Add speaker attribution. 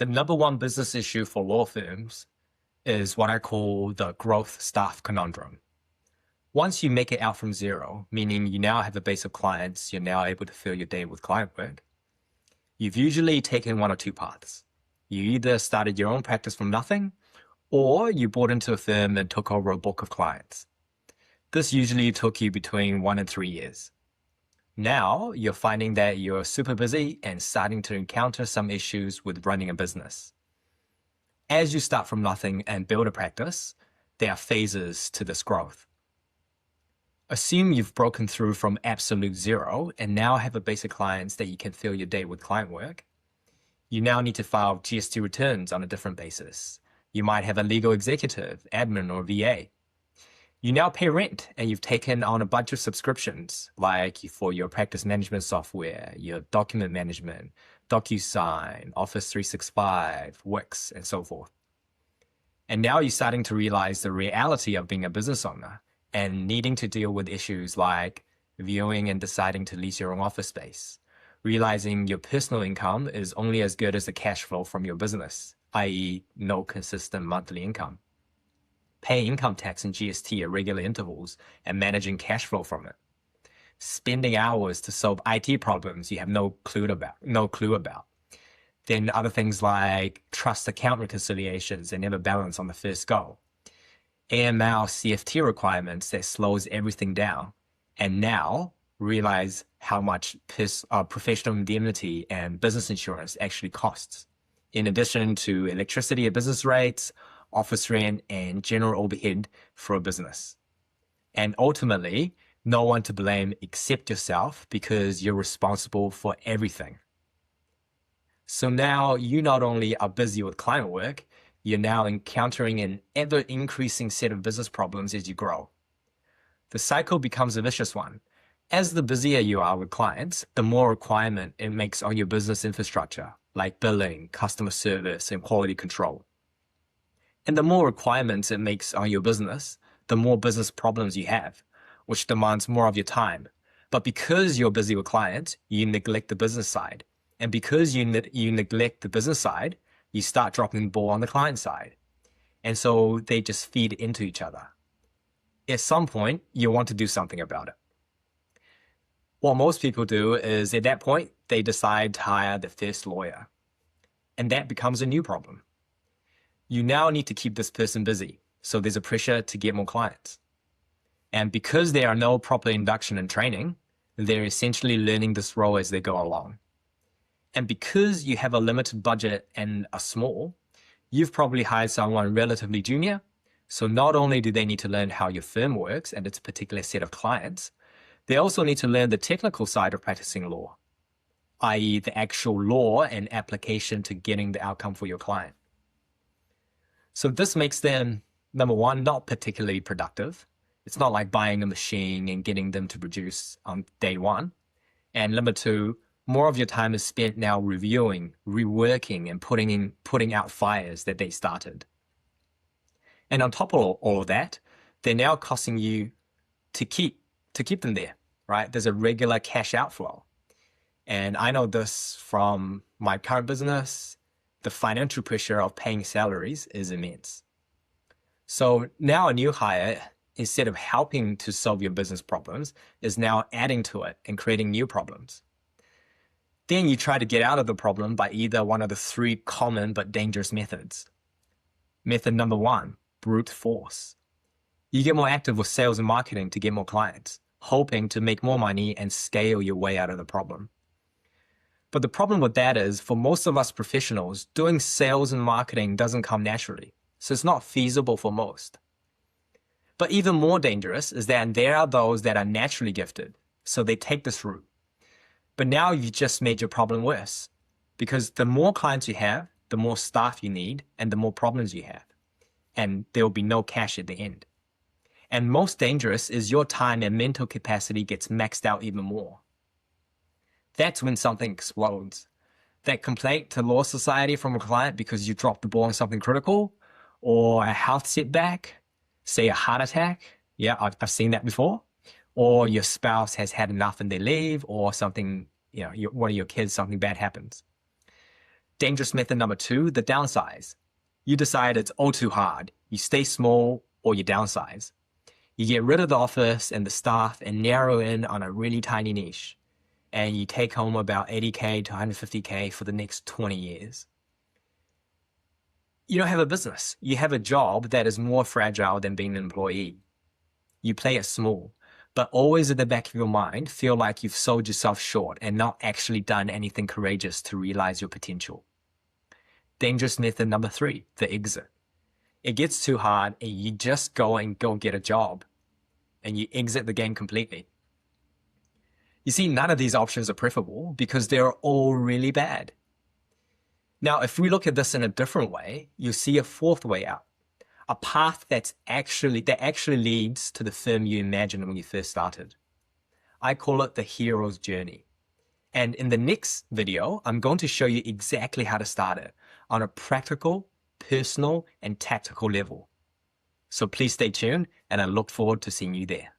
Speaker 1: The number one business issue for law firms is what I call the growth staff conundrum. Once you make it out from zero, meaning you now have a base of clients, you're now able to fill your day with client work, you've usually taken one or two paths. You either started your own practice from nothing, or you bought into a firm and took over a book of clients. This usually took you between 1 and 3 years. Now you're finding that you're super busy and starting to encounter some issues with running a business. As you start from nothing and build a practice, there are phases to this growth. Assume you've broken through from absolute zero and now have a base of clients that you can fill your day with client work. You now need to file GST returns on a different basis. You might have a legal executive, admin, or VA. You now pay rent and you've taken on a bunch of subscriptions, like for your practice management software, your document management, DocuSign, Office 365, Wix, and so forth. And now you're starting to realize the reality of being a business owner and needing to deal with issues like viewing and deciding to lease your own office space, realizing your personal income is only as good as the cash flow from your business, i.e. no consistent monthly income, paying income tax and GST at regular intervals and managing cash flow from it, spending hours to solve IT problems you have no clue about. Then other things like trust account reconciliations that never balance on the first go, AML CFT requirements that slows everything down, and now realize how much professional indemnity and business insurance actually costs, in addition to electricity at business rates, office rent, and general overhead for a business. And ultimately, no one to blame except yourself because you're responsible for everything. So now you not only are busy with client work, you're now encountering an ever-increasing set of business problems as you grow. The cycle becomes a vicious one. As the busier you are with clients, the more requirement it makes on your business infrastructure, like billing, customer service, and quality control. And the more requirements it makes on your business, the more business problems you have, which demands more of your time. But because you're busy with clients, you neglect the business side. And because you neglect the business side, you start dropping the ball on the client side. And so they just feed into each other. At some point, you want to do something about it. What most people do is at that point, they decide to hire the first lawyer. And that becomes a new problem. You now need to keep this person busy, so there's a pressure to get more clients. And because there are no proper induction and training, they're essentially learning this role as they go along. And because you have a limited budget and are small, you've probably hired someone relatively junior. So not only do they need to learn how your firm works and its particular set of clients, they also need to learn the technical side of practicing law, i.e. the actual law and application to getting the outcome for your client. So this makes them, number one, not particularly productive. It's not like buying a machine and getting them to produce on day one. And number two, more of your time is spent now reviewing, reworking, and putting out fires that they started. And on top of all of that, they're now costing you to keep them there, right? There's a regular cash outflow. And I know this from my current business. The financial pressure of paying salaries is immense. So now a new hire, instead of helping to solve your business problems, is now adding to it and creating new problems. Then you try to get out of the problem by either one of the three common but dangerous methods. Method number one, brute force. You get more active with sales and marketing to get more clients, hoping to make more money and scale your way out of the problem. But the problem with that is, for most of us professionals, doing sales and marketing doesn't come naturally, so it's not feasible for most. But even more dangerous is that there are those that are naturally gifted, so they take this route. But now you just made your problem worse, because the more clients you have, the more staff you need, and the more problems you have. And there will be no cash at the end. And most dangerous is your time and mental capacity gets maxed out even more. That's when something explodes. That complaint to law society from a client because you dropped the ball on something critical, or a health setback, say a heart attack. Yeah, I've seen that before. Or your spouse has had enough and they leave, or something, one of your kids, something bad happens. Dangerous method number 2, the downsize. You decide it's all too hard. You stay small or you downsize. You get rid of the office and the staff and narrow in on a really tiny niche. And you take home about 80K to 150K for the next 20 years. You don't have a business. You have a job that is more fragile than being an employee. You play it small, but always at the back of your mind feel like you've sold yourself short and not actually done anything courageous to realize your potential. Dangerous method number 3, the exit. It gets too hard and you just go get a job and you exit the game completely. You see, none of these options are preferable because they're all really bad. Now, if we look at this in a different way, you'll see a 4th way out, a path that actually leads to the firm you imagined when you first started. I call it the hero's journey. And in the next video, I'm going to show you exactly how to start it on a practical, personal, and tactical level. So please stay tuned, and I look forward to seeing you there.